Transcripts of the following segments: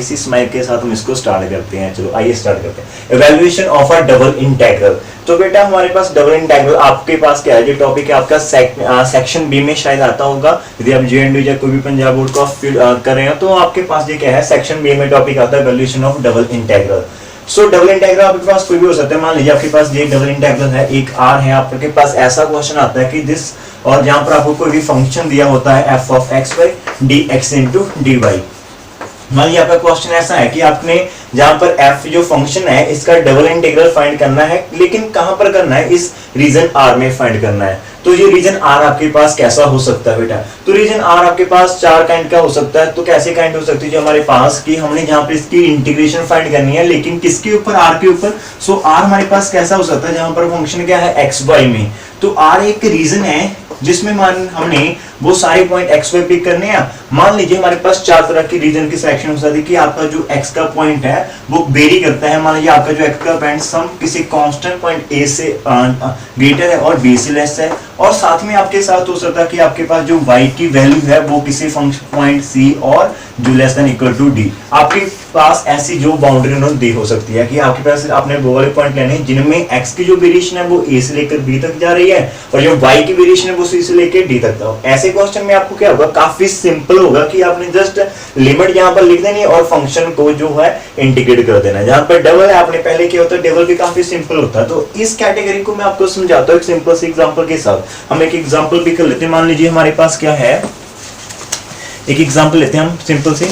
इसी स्माइल के साथ हम इसको स्टार्ट करते हैं। चलो आइए स्टार्ट करते हैं। Evaluation of a double integral. तो बेटा हमारे पास डबल इंटीग्रल आपके पास क्या है, जो टॉपिक है आपका सेक्शन बी में शायद आता होगा। यदि आप जेएनयू या कोई भी पंजाब बोर्ड को कर रहे हो तो आपके पास ये क्या है, सेक्शन बी में टॉपिक आता है evaluation of double integral. So double integral आपके पास कोई भी हो सकता है। मान लीजिए आपके पास ये डबल इंटीग्रल है, एक आर है, आपके पास ऐसा क्वेश्चन आता है कि दिस, और जहां पर आपको कोई भी फंक्शन दिया होता है f of x by d x into d y. मान लीजिए आपका क्वेश्चन ऐसा है कि आपने जहां पर f जो फंक्शन है इसका डबल इंटीग्रल फाइंड करना है, लेकिन कहां पर करना है, इस रीजन r में फाइंड करना है। तो ये रीजन r आपके पास कैसा हो सकता है बेटा, तो रीजन r आपके पास चार काइंड का हो सकता है। तो कैसे काइंड हो सकती है, जो हमारे पास कि हमने जहां पर इसकी इंटीग्रेशन फाइंड करनी है, लेकिन किसके ऊपर, r के ऊपर। सो r हमारे पास कैसा हो सकता है, जहां पर फंक्शन क्या है x y में। तो r एक रीजन है जिसमें मान हमने वो सारे पॉइंट एक्स वाई पिक करने हैं। मान लीजिए हमारे पास चार तरह की रीजन की सिलेक्शन हो सकती है कि आपका जो एक्स का पॉइंट है वो वेरी करता है। मान लीजिए आपका जो एक्स का पॉइंट सम किसी कांस्टेंट पॉइंट ए से ग्रेटर है और बी से लेस है, और साथ में आपके साथ हो सकता है कि आपके पास जो y की वैल्यू है वो किसी फंक्शन पॉइंट सी और जो less than equal to d. आपके पास ऐसी जो बाउंड्री नोट दी हो सकती है कि आपके पास आपने वो वाले पॉइंट लेने हैं जिनमें x की जो वेरिएशन है वो a से लेकर b तक जा रही है, और जो y की वेरिएशन है वो c से लेकर d तक था। ऐसे क्वेश्चन में आपको क्या होगा, काफी सिंपल होगा कि आपने जस्ट लिमिट यहाँ पर लिख देनी है और फंक्शन को जो है इंटीग्रेट कर देना है। जहां पर डबल है आपने पहले किया होता है, डबल भी काफी सिंपल होता है। तो इस कैटेगरी को मैं आपको समझाता हूँ एक सिंपल से एग्जांपल के साथ। हम एक एग्जांपल भी कर लेते हैं। मान लीजिए हमारे पास क्या है, एक एग्जांपल लेते हैं हम सिंपल से।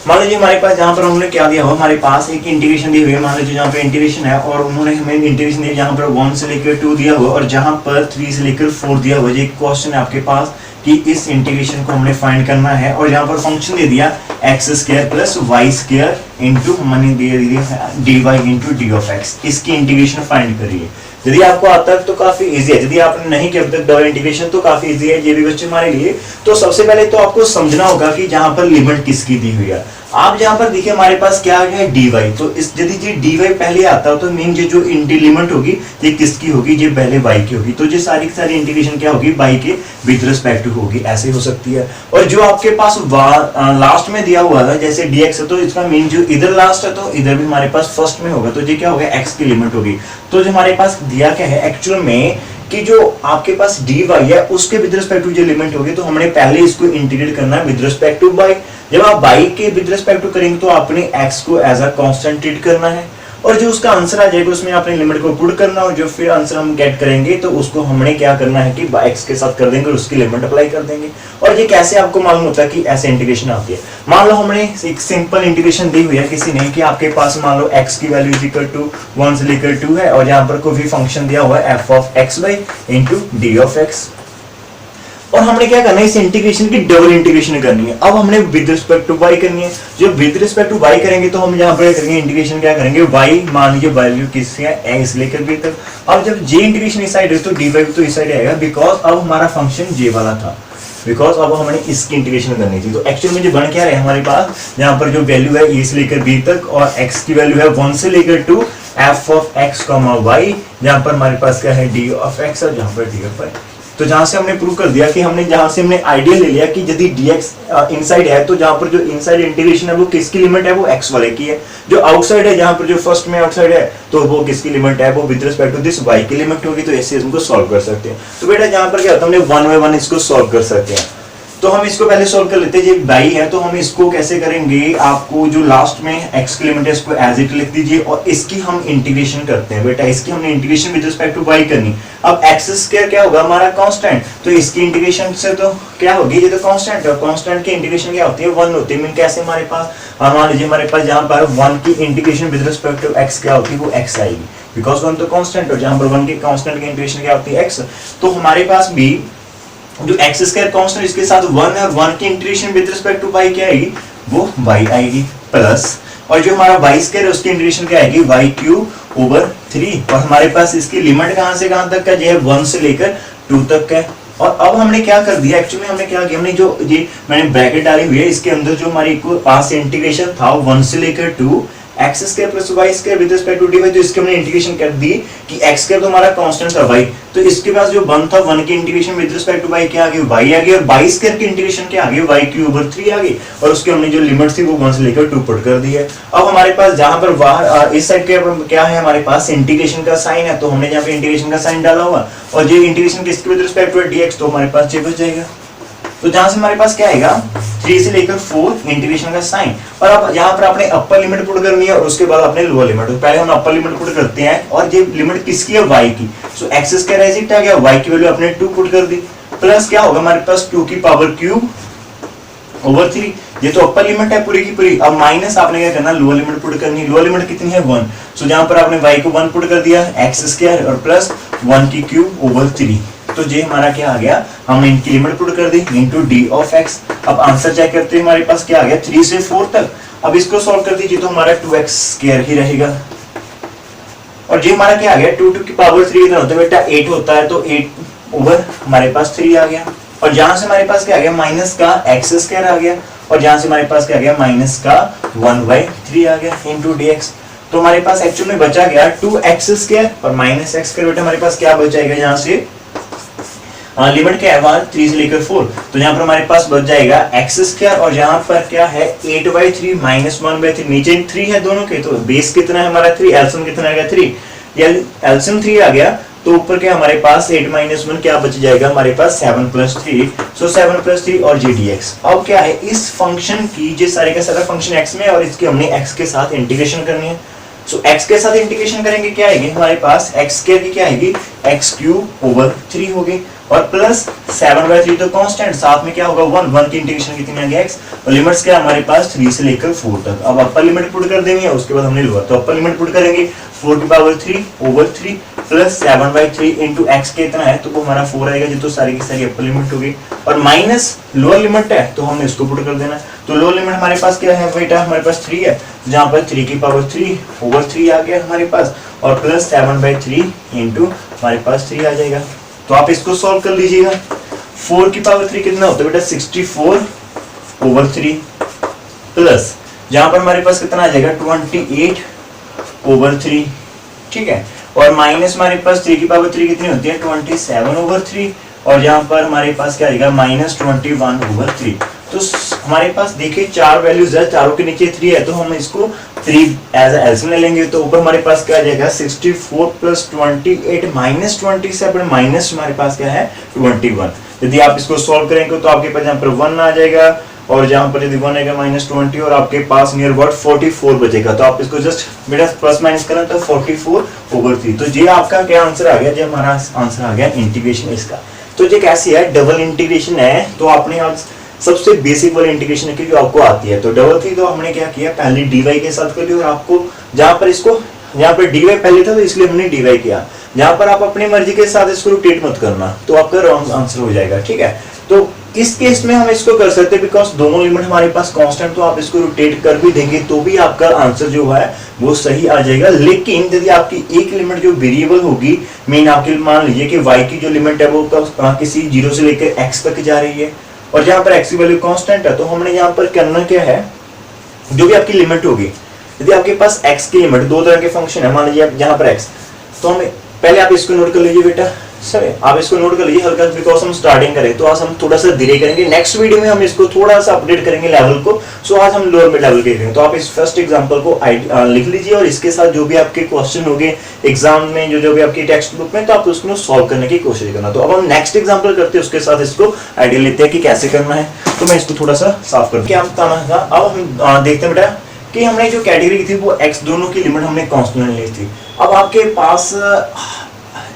मान लीजिए हमारे पास जहां पर हमने क्या दिया हो, हमारे पास एक इंटीग्रेशन दी हुई है। मान लीजिए जहां पे इंटीग्रेशन है और उन्होंने हमें इंटीग्रेशन दिया जहां पर 1 से लेकर 2 दिया हुआ और जहां पर 3 से लेकर 4 दिया हुआ। ये क्वेश्चन है आपके पास कि इस इंटीग्रेशन को हमने फाइंड करना है, और यहाँ पर फंक्शन दे दिया x square plus y square into हमने दे दिया d y into d of x. इसकी इंटीग्रेशन फाइंड करिए। यदि आपको आता है तो काफी इजी है, यदि आपने नहीं किया तक डबल इंटीग्रेशन तो काफी इजी है ये भी बच्चे हमारे लिए। तो सबसे पहले तो आपको समझना होगा कि जहां पर लिमिट किसकी दी हुई है। आप जहां पर देखिए हमारे पास क्या है dy, तो इस यदि ये dy पहले आता हो तो मीन ये जो लिमिट होगी ये किसकी होगी, ये पहले y की होगी। तो ये सारी की सारी इंटीग्रेशन क्या होगी, y के विद रिस्पेक्ट टू होगी, ऐसे हो सकती है। और जो आपके पास लास्ट में दिया हुआ है जैसे dx है, तो इसका मीन जो इधर लास्ट है तो इधर भी हमारे पास फर्स्ट में होगा, तो ये क्या होगा, x की लिमिट होगी। तो जो हमारे पास दिया क्या है एक्चुअल में कि जो आपके पास dy है उसके विद रिस्पेक्ट टू जो लिमिट होगी, तो हमने पहले इसको इंटीग्रेट करना है विद रिस्पेक्ट टू y। जब आप y के विद रिस्पेक्ट टू करेंगे तो आपने x को एज अ कांस्टेंट ट्रीट करना है, और जो उसका आंसर आ जाएगा उसमें आपने लिमिट को पुट करना, और जो फिर आंसर हम गेट करेंगे तो उसको हमने क्या करना है कि x के साथ कर देंगे और उसकी लिमिट अप्लाई कर देंगे। और ये कैसे आपको मालूम होता है कि ऐसे इंटीग्रेशन आती है। मान लो हमने एक सिंपल इंटीग्रेशन दी हुई है किसी ने कि आपके पास मान लो x की वैल्यू इक्वल टू 1 से लेकर 2 है, और यहाँ पर कोई भी फंक्शन दिया हुआ है f of x y into d of x, और हमने क्या करना है, इस इंटीग्रेशन की डबल इंटीग्रेशन करनी है। अब हमने विद रिस्पेक्ट टू y करनी है। जब विद रिस्पेक्ट टू y करेंगे तो हम यहाँ पर करेंगे इंटीग्रेशन, क्या करेंगे y, मान लीजिए वैल्यू किससे है a से लेकर b तक। अब जब j इंटीग्रेशन इस साइड है तो dy तो इस साइड आएगा, बिकॉज अब हमारा फंक्शन j वाला था, बिकॉज अब हमने इसकी इंटीग्रेशन करनी थी। तो एक्चुअल में जो बन क्या रहा है हमारे पास, यहाँ पर जो वैल्यू है a से लेकर b तक, और x की वैल्यू है 1 से लेकर 2 f ऑफ x, y, जहाँ पर हमारे पास क्या है d ऑफ x और जहाँ पर d ऑफ y। तो जहां से हमने प्रूव कर दिया कि हमने जहां से हमने आइडिया ले लिया कि यदि dx इनसाइड है तो जहां पर जो इनसाइड इंटीग्रेशन है वो किसकी लिमिट है, वो x वाले की है। जो आउटसाइड है, जहां पर जो फर्स्ट में आउटसाइड है, तो वो किसकी लिमिट है, वो with respect to this y की लिमिट होगी। तो ऐसे इसको सॉल्व कर सकते हैं। तो बेटा जहां पर क्या होता है हमने 1 बाय 1 इसको सॉल्व कर सकते हैं। तो हम इसको पहले सॉल्व कर लेते हैं। ये y है तो हम इसको कैसे करेंगे, आपको जो लास्ट में x की लिमिट है इसको एज इट लिख दीजिए, और इसकी हम इंटीग्रेशन करते हैं। बेटा इसकी हमने integration with respect to y करनी। अब x स्क्वायर क्या होगा हमारा कांस्टेंट, तो इसकी इंटीग्रेशन से तो क्या होगी, ये तो कांस्टेंट है, और कांस्टेंट की इंटीग्रेशन क्या होती है, 1 होती है। मीन कैसे हमारे पास, मान लीजिए हमारे पास जहां पर 1 की integration with respect to x क्या होती है, वो x आएगी, बिकॉज 1 तो कांस्टेंट है। जहां पर 1 की कांस्टेंट की इंटीग्रेशन क्या होती है, x। तो हमारे पास भी जो एक्स स्क्वायर कांस्टेंट इसके साथ 1 है, और 1 की integration with respect to y क्या आएगी, वो y आएगी, प्लस, और जो हमारा y स्क्वायर है उसकी इंटीग्रेशन क्या आएगी, y क्यूब ओवर 3, और हमारे पास इसकी लिमिट कहां से कहां तक का, जो है 1 से लेकर 2 तक का। और अब हमने क्या कर दिया, एक्चुअली हमने क्या किया, हमने जो ये मैंने ब्रैकेट डाली हुई है इसके अंदर जो हमारी पास इंटीग्रेशन था 1 से लेकर 2 x square plus y square with respect to d y, तो इसके हमने इंटीग्रेशन कर दी कि एक्स स्क्वायर तो हमारा कांस्टेंट था वाई, तो इसके पास जो 1 था 1 की integration with respect to y क्या आ गई, वाई आ गई, और वाई स्क्वायर की इंटीग्रेशन क्या आ गई, वाई क्यूब ओवर 3 आ गई, और उसकी हमने जो लिमिट थी वो 1 से लेकर 2 पुट कर दी है। अब हमारे पास जहां पर बाहर इस साइड के क्या है, हमारे पास इंटीग्रेशन का साइन है, तो हमने यहाँ पे इंटीग्रेशन का साइन डाला हुआ, और ये इंटीग्रेशन किसके विद रिस्पेक्ट टू dx, तो हमारे पास ये बच जाएगा। तो जहां से हमारे पास क्या आएगा 3 से लेकर 4 इंटीग्रेशन का साइन, और अब यहाँ पर आपने अपर लिमिट पुट करनी है और उसके बाद आपने लोअर लिमिट, तो पहले हम अपर लिमिट पुट करते हैं, और ये लिमिट किसकी है, y की, सो एक्स स्क्वायर एज इट आ गया, y की वैल्यू आपने 2 पुट कर दी, प्लस क्या होगा हमारे पास 2 की पावर क्यूब ओवर 3, ये तो अपर लिमिट है पूरी की पूरी। अब माइनस आपने क्या करना, लोअर लिमिट पुट करनी, लोअर लिमिट कितनी है 1, सो जहां पर आपने y को 1 पुट कर दिया, एक्स स्क्वायर और प्लस 1 की क्यूब ओवर 3, तो ये हमारा क्या आ गया, हमने इनकी लिमिट पुट कर दी इनटू डी ऑफ एक्स। अब आंसर चेक करते हैं, हमारे पास क्या आ गया 3 से 4 तक। अब इसको सॉल्व कर दीजिए तो हमारा 2x स्क्वायर ही रहेगा, और ये हमारा क्या आ गया 2 की पावर 3 कितना होता है बेटा 8 होता है, तो 8 ओवर हमारे पास 3 आ गया, और जहां से हमारे पास क्या आ गया माइनस का एक्स स्क्वायर आ गया, और जहां से हमारे पास क्या आ गया माइनस का 1/3 आ गया इनटू dx, तो हमारे पास एक्चुअल में बचा गया 2x स्क्वायर और माइनस x स्क्वायर, बेटा हमारे पास क्या बच जाएगा यहाँ से, लिमिट क्या है 3 से लेकर 4, तो यहाँ पर हमारे पास बच जाएगा एक्स स्क्वायर, और यहाँ पर क्या है 8/3 माइनस 1/3, नीचे 3 है दोनों के, तो बेस कितना है हमारा 3, एलसीएम कितना आ गया 3, या एलसीएम 3 आ गया, तो ऊपर क्या हमारे पास 8 माइनस 1 क्या बच जाएगा हमारे पास 7 प्लस 3, सो 7 प्लस 3 और जी डी एक्स। अब क्या है इस फंक्शन की, जो सारे का सारा फंक्शन एक्स में, और इसकी हमने एक्स के साथ इंटीग्रेशन करनी है, सो x के साथ इंटीग्रेशन करेंगे क्या आएगी हमारे पास x स्क्वायर की क्या आएगी x क्यूब ओवर 3 होगी, और प्लस 7/3 तो कांस्टेंट, साथ में क्या होगा 1 की इंटीग्रेशन कितनी आ गई x, और लिमिट्स क्या हमारे पास 3 से लेकर 4 तक। अब अपर लिमिट पुट कर देंगे, उसके बाद हमने लोअर, तो अपर लिमिट पुट करेंगे 4 की power 3 over 3 plus 7/3 into x कितना है, तो वो हमारा 4 आएगा, जो तो सारी की सारी अपर लिमिट होगी, और माइनस लोअर लिमिट है तो हमने इसको पुट कर देना, तो लोअर लिमिट हमारे पास क्या है बेटा, हमारे पास 3 है, जहां पर 3 की पावर 3 ओवर 3 आ गया हमारे पास, और प्लस 7/3 इंटू हमारे पास 3 आ जाएगा। तो आप इसको सॉल्व कर लीजिएगा, 4 की पावर 3 कितना होता है बेटा 64 ओवर 3, प्लस जहां पर हमारे पास कितना आ जाएगा 28 ओवर 3, ठीक है, और माइनस हमारे पास 3 की पावर 3 कितनी होती है 27 ओवर 3, और जहां पर हमारे पास क्या आएगा माइनस 21 ओवर 3। तो हमारे पास देखिए 4 वैल्यूज है, चारों के नीचे 3 है, तो हम इसको 3 एज एलसीएम ले लेंगे, तो ऊपर हमारे पास क्या आ जाएगा 64 प्लस 28 माइनस 27 माइनस हमारे पास क्या है 21। यदि आप इसको सॉल्व करेंगे तो आपके पास यहाँ पर 1 आ जाएगा, और जहां पर यदि 1 आएगा माइनस 20, और आपके पास नियर अबाउट 44 बचेगा, तो आप इसको जस्ट बेटा प्लस माइनस करें तो 44 ओवर 3, तो ये आपका क्या आंसर आ गया, ये हमारा आंसर आ गया इंटीग्रेशन इसका। तो ये कैसी है, डबल इंटीग्रेशन है, तो आपने आज सबसे बेसिक वाली इंटीग्रेशन की जो आपको आती है, तो डबल थी, तो हमने क्या किया पहले dy के साथ कर लिया, और आपको जहां पर इसको यहाँ पर dy पहले था तो इसलिए हमने dy किया, जहां पर आप अपनी मर्जी के साथ इसको रोटेट मत करना, तो आपका रॉन्ग आंसर हो जाएगा, ठीक है। तो इस केस में हम इसको कर सकते हैं, बिकॉज दोनों लिमिट हमारे पास कांस्टेंट, तो आप इसको रोटेट कर भी देंगे तो भी आपका आंसर जो है वो सही आ जाएगा। लेकिन यदि आपकी एक लिमिट जो वेरिएबल होगी, मीन आपके मान लीजिए कि y की जो लिमिट है वो किसी 0 से लेकर x तक जा रही है, और जहां पर x की वैल्यू कांस्टेंट है, तो हमने यहाँ पर करना क्या है, जो भी आपकी लिमिट होगी, यदि आपके पास x की लिमिट, दो तरह के फंक्शन है, मान लीजिए यहाँ पर x, तो हमें पहले आप इसको नोट कर लीजिए बेटा, सर आप इसको नोट कर लीजिए हल्का, बिकॉज हम स्टार्टिंग करें तो आज हम थोड़ा सा धीरे करेंगे, नेक्स्ट वीडियो में हम इसको थोड़ा सा अपडेट करेंगे लेवल को, सो आज हम लोअर मिड लेवल के करेंगे। तो आप इस फर्स्ट एग्जांपल को लिख लीजिए, और इसके साथ जो भी आपके क्वेश्चन होंगे एग्जाम में, जो भी आपकी टेक्स्ट बुक में, तो आप उसको सॉल्व करने की कोशिश करना। तो अब हम नेक्स्ट एग्जाम्पल करते हैं, उसके साथ इसको आइडिया लेते हैं कि कैसे करना है। तो मैं इसको थोड़ा सा साफ कर क्या बताना था। अब हम देखते हैं बेटा कि हमने जो कैटेगरी थी वो x दोनों की लिमिट हमने कांस्टेंट ली थी। अब आपके पास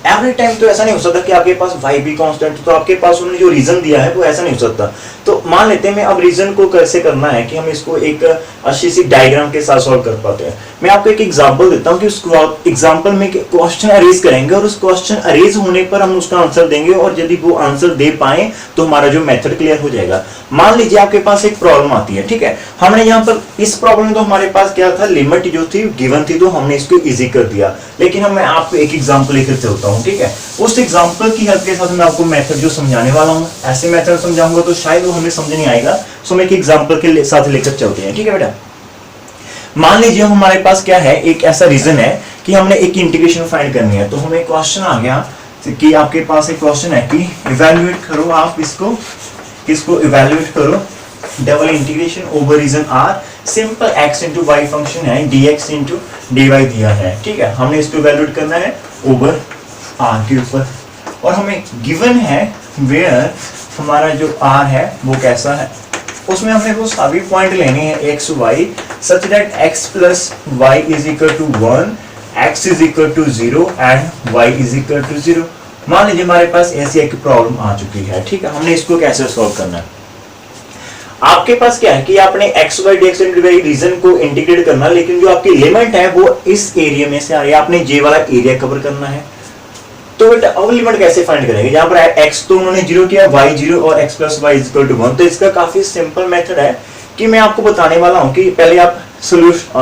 एवरी टाइम तो ऐसा नहीं हो सकता कि आपके पास y भी कांस्टेंट, तो आपके पास उन्होंने जो रीजन दिया है वो ऐसा नहीं हो सकता। तो मान लेते हैं मैं अब रीजन को कैसे करना है कि हम इसको एक अच्छी सी डायग्राम के साथ सॉल्व कर पाते हैं। मैं आपको एक एग्जांपल देता हूं कि उस एग्जांपल में क्वेश्चन अरेज करेंगे, और उस क्वेश्चन अरेज होने पर हम उसका आंसर देंगे, और यदि वो आंसर दे पाए तो हमारा जो मेथड क्लियर हो जाएगा। मान लीजिए आपके पास एक प्रॉब्लम आती है, ठीक है, हमने यहाँ पर इस प्रॉब्लम में तो हमारे पास क्या था, लिमिट जो थी गिवन थी, तो हमने इसको इजी कर दिया। लेकिन मैं आपको एक एग्जांपल लेकर चलता हूँ, ठीक है, उस एग्जांपल की हेल्प के साथ मैं आपको मेथड जो समझाने वाला हूँ, ऐसे मेथड समझाऊंगा तो शायद वो हमें समझ नहीं आएगा। सो मैं एक एग्जांपल के साथ लेकर चलते हैं, ठीक है बेटा। मान लीजिए हमारे पास क्या है, एक ऐसा रीजन है कि हमने एक इंटीग्रेशन फाइंड करनी है। तो हमें क्वेश्चन आ गया कि आपके पास एक क्वेश्चन है कि इवैल्यूएट करो, आप इसको इवैल्यूएट करो, double integration over region R, simple x into y function है, dx इंटू dy दिया है, ठीक है। हमने इसको इवैल्यूएट करना है ओवर r के ऊपर, और हमें गिवन है वेयर हमारा जो r है वो कैसा है, उसमें हमने वो सभी पॉइंट लेने हैं x y such that x plus y is equal to 1, x is equal to 0 and y is equal to 0। मान लीजिए हमारे पास ऐसी एक प्रॉब्लम आ चुकी है, ठीक है। हमने इसको कैसे सॉल्व करना है, आपके पास क्या है कि आपने x y dx dy region को इंटीग्रेट करना, लेकिन जो आपकी लिमिट है वो इस एरिया में से आ रही है, आपने j वाला एरिया कवर करना है। तो बेटा अब लिमिट कैसे फाइंड करेंगे, जहां पर x तो उन्होंने 0 किया, y 0 और x plus y is equal to 1। तो इसका काफी सिंपल मेथड है कि मैं आपको बताने वाला हूं कि पहले आप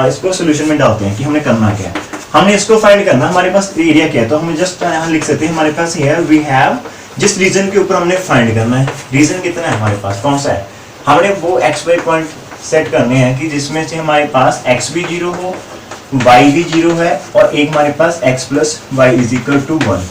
इसको सॉल्यूशन में डालते हैं कि हमने करना क्या है। हमने इसको फाइंड करना, हमारे पास एरिया क्या है, तो हम जस्ट यहां लिख सकते हैं हमारे पास हियर वी हैव, जिस रीजन के ऊपर हमने फाइंड करना है, रीजन कितना है हमारे पास, कौन सा है, हमने वो x y पॉइंट सेट करने हैं कि जिसमें से हमारे पास x भी 0 हो, y भी 0 है, और एक हमारे पास x plus y is equal to 1।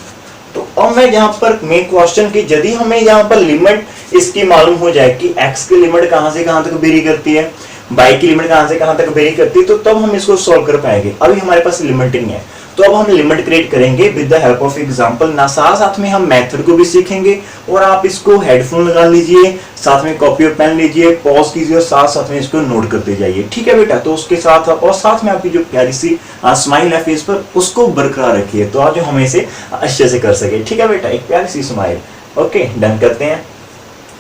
तो अब मैं यहाँ पर मेन क्वेश्चन की यदि हमें यहाँ पर लिमिट इसकी मालूम हो जाए कि x की लिमिट कहाँ से कहाँ तक वेरी करती है, y की लिमिट कहाँ से कहाँ तक वेरी करती है, तो तब हम इसको सॉल्व कर पाएंगे। अभी हमारे पास लिमिट नहीं है, तो अब हम लिमिट क्रिएट करेंगे with the help of example. ना साथ में हम मेथड को भी सीखेंगे, और आप इसको हेडफोन लगा लीजिए, साथ में कॉपी और पेन लीजिए, पॉज कीजिए और साथ में इसको नोट करते जाइए, ठीक है बेटा। तो उसके साथ और साथ में आपकी जो प्यारी सी स्माइल है फेस पर, उसको बरकरार रखिए, तो आज जो हम इसे अच्छे से कर सके, ठीक है बेटा, एक प्यारी सी स्माइल। ओके, डन करते हैं।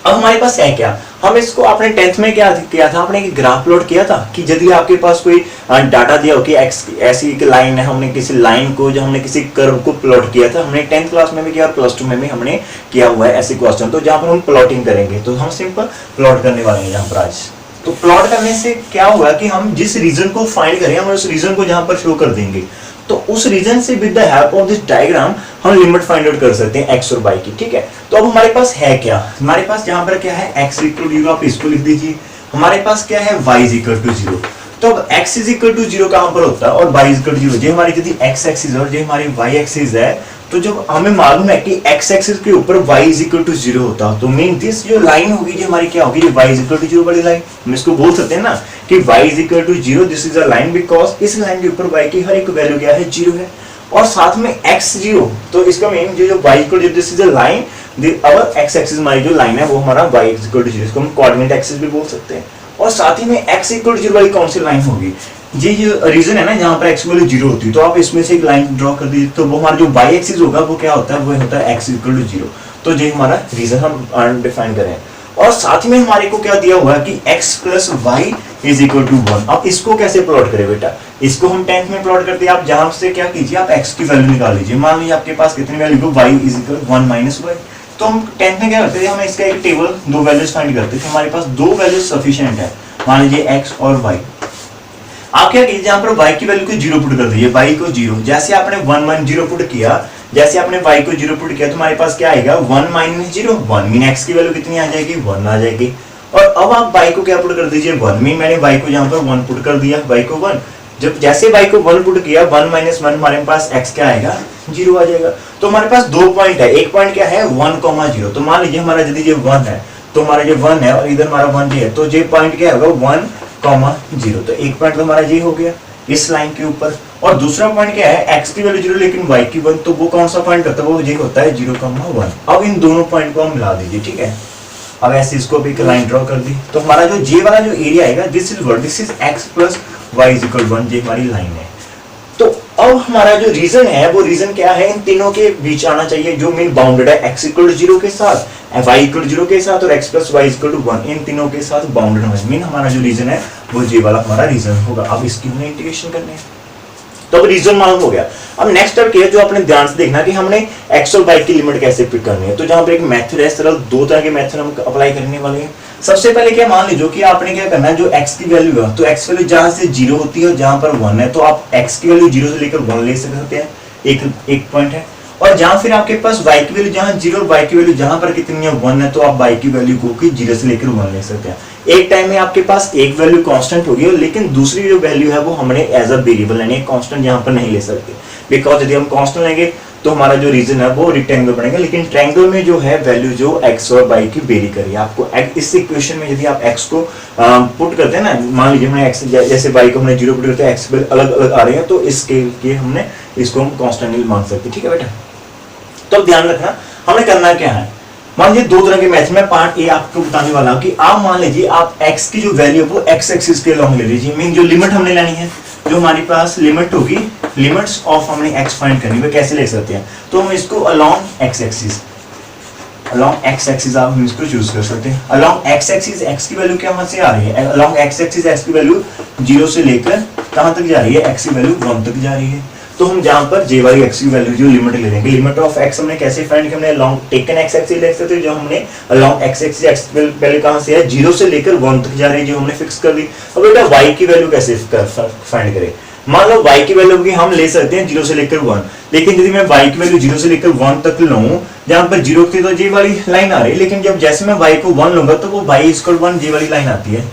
अब हमारे पास है क्या, हम इसको अपने 10th में क्या किया था, आपने एक ग्राफ प्लॉट किया था कि यदि आपके पास कोई डाटा दिया हो कि एक्स ऐसी एक लाइन है, हमने किसी लाइन को, जो हमने किसी कर्व को प्लॉट किया था, हमने 10th क्लास में भी किया और प्लस 2 में भी हमने किया हुआ है ऐसे क्वेश्चन। तो जहां पर हम प्लॉटिंग करेंगे, तो हम सिंपल प्लॉट करने वाले हैं यहाँ पर आज। तो प्लॉट करने से क्या होगा कि हम जिस रीजन को फाइंड करें, हम उस रीजन को जहां पर शो कर देंगे, तो उस रीजन से with the help of this diagram हम लिमिट फाइंड आउट कर सकते हैं x और y की, ठीक है। तो अब हमारे पास है क्या, हमारे पास यहाँ पर क्या है, x इक्वल टू 0, आप इसको लिख दीजिए। हमारे पास क्या है, y इज इक्वल टू 0। तो अब x इज इक्वल टू 0 कहां पर होता है और y इज इक्वल टू 0, जो हमारी यदि x एक्सिस और जो हमारी y एक्सिस है, तो जो हमें मालूम है कि x एक्सिस के ऊपर y इज इक्वल टू 0 होता है, तो मीन दिस जो लाइन होगी जो हमारी क्या होगी, y इज इक्वल टू 0 वाली लाइन, हम इसको बोल सकते हैं ना कि y is equal to 0, this is a line because इस लाइन के ऊपर y की हर एक वैल्यू क्या है, 0 है, और साथ में x 0, तो इसका मीन जो y equal to this is a line, और x एक्सिस हमारी जो लाइन है वो हमारा y इज इक्वल टू 0, इसको हम कोऑर्डिनेट एक्सिस भी बोल सकते हैं। और साथ ही में x इक्वल टू 0 वाली कौन सी लाइन होगी, ये जो रीजन है ना जहां पर x इक्वल टू 0 होती है, तो आप इसमें से एक लाइन ड्रॉ कर दीजिए, तो वो हमारा जो y एक्सिस होगा वो क्या होता है, वो होता है x इक्वल टू 0। तो ये हमारा रीजन हम डिफाइन करें, और साथ में हमारे को क्या दिया हुआ है कि x plus y is equal to 1। अब इसको कैसे प्लॉट करें बेटा, इसको हम 10th में प्लॉट करते हैं। आप जहां से क्या कीजिए, आप x की वैल्यू निकाल लीजिए। मान लीजिए आपके पास कितनी वैल्यू हो, y is equal 1 minus y. तो हम 10th में क्या करते थे, हम इसका एक टेबल, दो वैल्यूज फाइंड करते थे, हमारे पास दो वैल्यूज सफिशिएंट है, मान लीजिए x और y। आप क्या कीजिए, जहां पर y की वैल्यू को 0 पुट कर दीजिए, y को 0, जैसे आपने 1 1 0 पुट किया, जैसे आपने y को 0 पुट किया, तो हमारे पास क्या आएगा, 1 माइनस 0 1, मीन x की वैल्यू कितनी आ जाएगी, 1 आ जाएगी। और अब आप y को क्या पुट कर दीजिए, 1, मीन मैंने y को यहाँ पर 1 पुट कर दिया, y को 1, जब जैसे y को 1 पुट किया, 1 माइनस 1, हमारे पास x क्या आएगा, 0 आ जाएगा। तो हमारे पास दो पॉइंट है, एक पॉइंट क्या है 1,0, तो मान लीजिए हमारा यदि ये 1 है, तो हमारा ये 1 है और इधर हमारा 1 है, तो ये पॉइंट क्या होगा 1,0, तो एक पॉइंट तो हमारा ये हो गया इस लाइन के ऊपर। और दूसरा पॉइंट क्या है, x की वैल्यू 0 लेकिन y की 1, तो वो कौन सा पॉइंट होता है, वो ये होता है 0,1। अब इन दोनों पॉइंट को हम मिला दीजिए, ठीक है। अब ऐसे इसको भी एक लाइन ड्रॉ कर दी, तो हमारा जो j वाला जो एरिया आएगा, this is x plus y is equal 1, ये हमारी लाइन है। तो अब हमारा जो रीजन है, वो रीजन क्या है, इन तीनों के बीच आना चाहिए, जो मीन बाउंडेड है x इक्वल 0 के साथ, y इक्वल 0 के साथ और x प्लस y इक्वल 1, इन तीनों के साथ बाउंडेड है, मीन हमारा जो रीजन है वो j वाला हमारा रीजन होगा। अब इसकी हमने इंटीग्रेशन करनी है, तो अब रीजन मालूम हो गया। अब नेक्स्ट स्टेप क्या है, जो आपने ध्यान से देखना कि हमने x और y की लिमिट कैसे पिक करनी है। तो जहां पर एक मेथड है सरल, दो तरह के मेथड हम अप्लाई करने वाले हैं। सबसे पहले क्या, मान लीजिए कि आपने क्या करना है, जो x की वैल्यू है, तो x वैल्यू जहां से 0 होती है और जहां पर 1 है, तो आप x की वैल्यू 0 से लेकर 1 ले सकते हैं, एक पॉइंट है। और जहां फिर आपके पास y की वैल्यू जहां 0 और y की वैल्यू जहां पर कितनी है 1 है, तो आप y की वैल्यू को कि 0 से लेकर 1 ले सकते हैं। एक टाइम में आपके पास एक वैल्यू कांस्टेंट होगी, लेकिन दूसरी जो वैल्यू है वो हमने एज अ वेरिएबल यानी कांस्टेंट यहां पर नहीं ले सकते, बिकॉज यदि हम कांस्टेंट लेंगे तो हमारा जो रीजन है वो रेक्टेंगल बनेगा, लेकिन ट्रायंगल में जो है वैल्यू जो x और y की वेरी करिए। आपको इस इक्वेशन में यदि आप x को पुट करते हैं ना, मान लीजिए हमने x जैसे y को हमने 0 पुट करते हैं, x अलग अलग आ रहे हैं, तो इसके लिए हमने इसको हम कांस्टेंट नहीं मान सकते, ठीक है बेटा। तो अब ध्यान रखना हमने करना क्या है। मान लीजिए दो तरह के मैथ में पार्ट ए आपको बताने वाला हूं कि आप मान लीजिए आप x की जो वैल्यू है वो x एक्सिस के लॉन्ग ले लीजिए, मीन जो लिमिट हमने लेनी है, जो हमारी पास लिमिट होगी, लिमिट्स ऑफ हमने x फाइंड करनी है, कैसे ले सकते हैं, तो हम इसको along x axis, along x axis आप हम इसको चूज कर सकते हैं। अलोंग x एक्सिस x की वैल्यू क्या वहां से आ रही है, अलोंग x एक्सिस x की वैल्यू 0 से लेकर कहां तक जा रही है, x की वैल्यू 1 तक जा रही है। तो हम जहां पर j वाली x की वैल्यू जो लिमिट ले लेंगे, लिमिट ऑफ x हमने कैसे फाइंड किया, हमने अलोंग टेकन x एक्सिस ले सकते हैं, जो हमने along x axis x value कहां से है 0 से लेकर 1 तक जा रही है, जो हमने फिक्स कर दी। अब बेटा y की वैल्यू कैसे फाइंड करें, मान लो y की वैल्यू की हम ले सकते हैं 0 से लेकर 1, लेकिन यदि मैं y की वैल्यू 0 से लेकर 1 तक लूं, जहां पर 0 थी तो j वाली लाइन आ रही है, लेकिन जब जैसे मैं y को 1 लूंगा तो वो y = 1 j वाली लाइन आती है,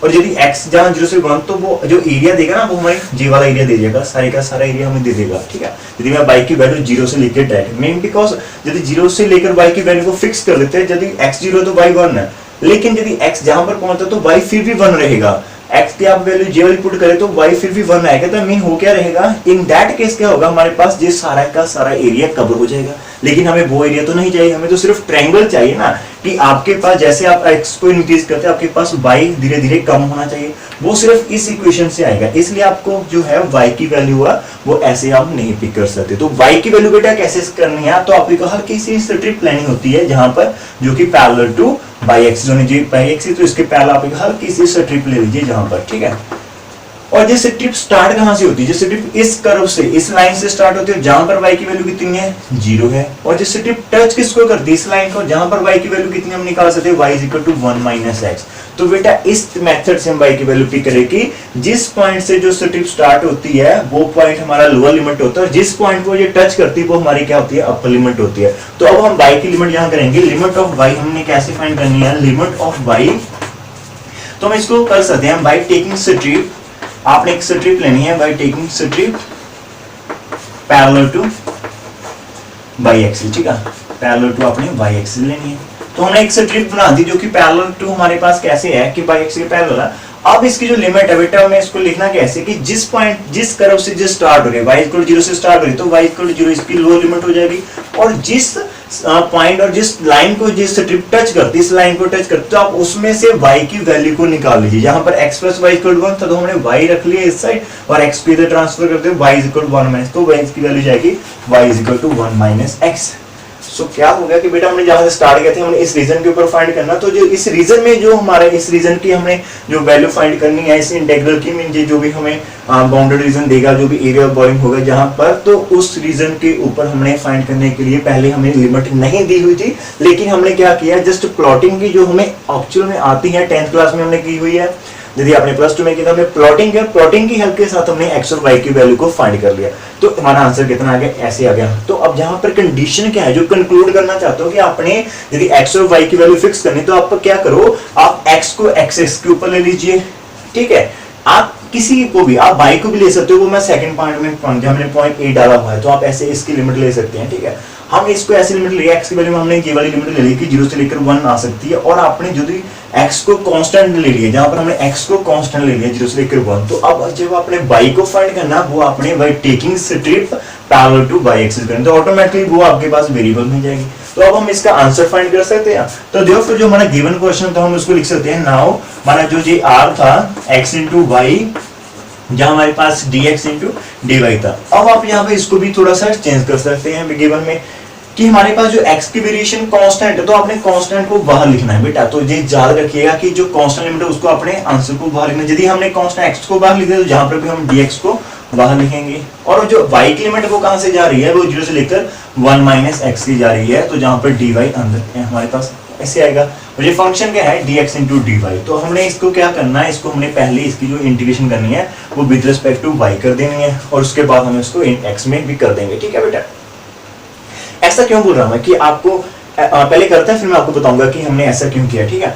और यदि x जहां 0 से 1 तो वो जो एरिया देगा ना वो हमें j वाला एरिया दे देगा, सारे का सारा एरिया हमें दे देगा, ठीक है। यदि मैं y की वैल्यू 0 से लेकर डायरेक्ट मीन बिकॉज़ यदि 0 से लेकर y की वैल्यू को फिक्स कर देते हैं, यदि x 0 तो y 1 है, लेकिन यदि x जहां पर पहुंचता तो y फिर भी 1 रहेगा, x की आप वैल्यू j वाली पुट करें तो y फिर भी 1 आएगा, तो मीन हो क्या रहेगा, इन दैट केस क्या होगा, हमारे पास ये सारा का सारा एरिया कवर हो जाएगा। लेकिन हमें वो एरिया तो नहीं चाहिए, हमें तो सिर्फ ट्रायंगल चाहिए ना, कि आपके पास जैसे आप x को इंक्रीज करते हैं आपके पास y धीरे धीरे कम होना चाहिए, वो सिर्फ इस इक्वेशन से आएगा। इसलिए आपको जो है y की वैल्यू है वो ऐसे आप नहीं पिक कर सकते। तो y की वैल्यू बेटा कैसे करनी है, तो आपको हल्की सी स्ट्रिप लेनी होती है, जहां पर जो कि पैरेलल टू बाई एक्सिस होनी चाहिए, बाई एक्सिस, तो इसके पहले आप एक हल्की सी स्ट्रिप ले लीजिए जहां पर, ठीक है। और ये स्ट्रिप स्टार्ट कहां से होती है, ये स्ट्रिप इस कर्व से, इस लाइन से स्टार्ट होती है, जहां पर y की वैल्यू कितनी है 0 है, और ये स्ट्रिप टच किसको करती है, इस लाइन को, जहां पर y की वैल्यू कितनी हम निकाल सकते हैं, y = 1 - x। तो बेटा इस मेथड से हम y की वैल्यू पिक करें कि जिस पॉइंट से जो स्ट्रिप स्टार्ट होती है वो पॉइंट हमारा लोअर लिमिट होता है, और जिस पॉइंट को ये टच करती है वो हमारी क्या होती है, अपर लिमिट होती है। तो अब हम y की लिमिट यहां करेंगे, लिमिट ऑफ y हमने कैसे फाइंड करनी है, लिमिट ऑफ y, तो हम इसको कर सकते हैं बाय टेकिंग स्ट्रिप, आपने एक स्ट्रिप लेनी है by taking strip parallel two by axis, ठीक है, पैरेलल टू आपने बाई एक्सिस लेनी है। तो हमने एक स्ट्रिप बना दी जो कि पैरेलल टू हमारे पास कैसे है कि बाई एक्सिस के पैरेलल है। अब इसकी जो लिमिट है बेटा हमें इसको लिखना कैसे कि जिस पॉइंट, जिस कर्व से जो स्टार्ट हो रही है, y = 0 से स्टार्ट हो रही है, तो y = 0 इसकी लोअर लिमिट हो जाएगी, और जिस पॉइंट और जिस लाइन को जिस स्ट्रिप टच करती है, इस लाइन को टच करती है, तो आप उसमें से y की वैल्यू को निकाल लीजिए। जहां पर x + y = 1 था तो हमने y रख लिया इस साइड, और x को इधर ट्रांसफर करते हैं, y = 1 - तो y की वैल्यू जाएगी y = 1 - x। सो क्या हो गया कि बेटा हमने जहां से स्टार्ट किया था हमने इस रीजन के ऊपर फाइंड करना, तो जो इस रीजन में जो हमारे इस रीजन की हमने जो वैल्यू फाइंड करनी है इस इंटीग्रल की, मीन जो भी हमें बाउंडेड रीजन देगा, जो भी एरिया ऑफ बॉइलिंग होगा जहां पर, तो उस रीजन के ऊपर हमने फाइंड करने के लिए पहले हमें लिमिट नहीं दी हुई थी, लेकिन हमने क्या किया, जस्ट प्लॉटिंग की जो हमें एक्चुअल में आती है 10th क्लास में हमने की हुई है, यदि आपने +2 में किया था हमने प्लॉटिंग किया, प्लॉटिंग की हेल्प के साथ हमने x और y की वैल्यू को फाइंड कर लिया, तो हमारा आंसर कितना आ गया, ऐसे आ गया। तो अब जहां पर कंडीशन क्या है जो कंक्लूड करना चाहते हो कि आपने यदि x और y की वैल्यू फिक्स करनी, तो आप क्या करो, आप x को एक्सिस के ऊपर ले लीजिए, ठीक है, आप किसी को भी, आप y को भी ले सकते हो, वो मैं सेकंड पॉइंट में हमने पॉइंट ए डाला हुआ है, तो आप ऐसे इसकी लिमिट ले सकते हैं, ठीक है। हम इसको ऐसे लिमिट ले, x की वैल्यू में हमने ये वाली लिमिट ले ली कि 0 से लेकर 1 आ सकती है, और आपने यदि x को कांस्टेंट ले लिया, जहां पर हमने x को कांस्टेंट ले लिया 0 से लेकर 1, तो अब जब आपने y को फाइंड करना वो आपने by taking strip parallel two by axis करना, तो ऑटोमेटिकली वो आपके पास वेरिएबल मिल जाएगी। तो अब हम इसका आंसर फाइंड कर सकते हैं। तो देखो फिर जो हमारा गिवन क्वेश्चन था हम उसको लिख सकते हैं, नाउ हमारा जो ये r था x * y, जहां हमारे पास dx * dy था। अब आप यहाँ पे इसको भी थोड़ा सा चेंज कर सकते हैं गिवन में कि हमारे पास जो x की वेरिएशन कांस्टेंट है, तो आपने कांस्टेंट को बाहर लिखना है बेटा, तो ये याद रखिएगा कि जो कांस्टेंट लिमिट है उसको अपने आंसर को बाहर लिखना है। यदि हमने कांस्टेंट x को बाहर लिख दिया तो जहां पर भी हम dx को बाहर लिखेंगे, और जो y की लिमिट वो कहां से जा रही है, वो 0 से लेकर 1 - x की जा रही है, तो जहां पर dy अंदर है हमारे पास ऐसे आएगा। और ये फंक्शन क्या है, dx * dy, तो हमने इसको क्या करना है, इसको हमने पहले इसकी जो इंटीग्रेशन करनी है वो विद रिस्पेक्ट टू y कर देनी है, और उसके बाद हम इसको x में भी कर देंगे, ठीक है बेटा। ऐसा क्यों बोल रहा हूं मैं कि आपको पहले करते हैं फिर मैं आपको बताऊंगा कि हमने ऐसा क्यों किया, ठीक है।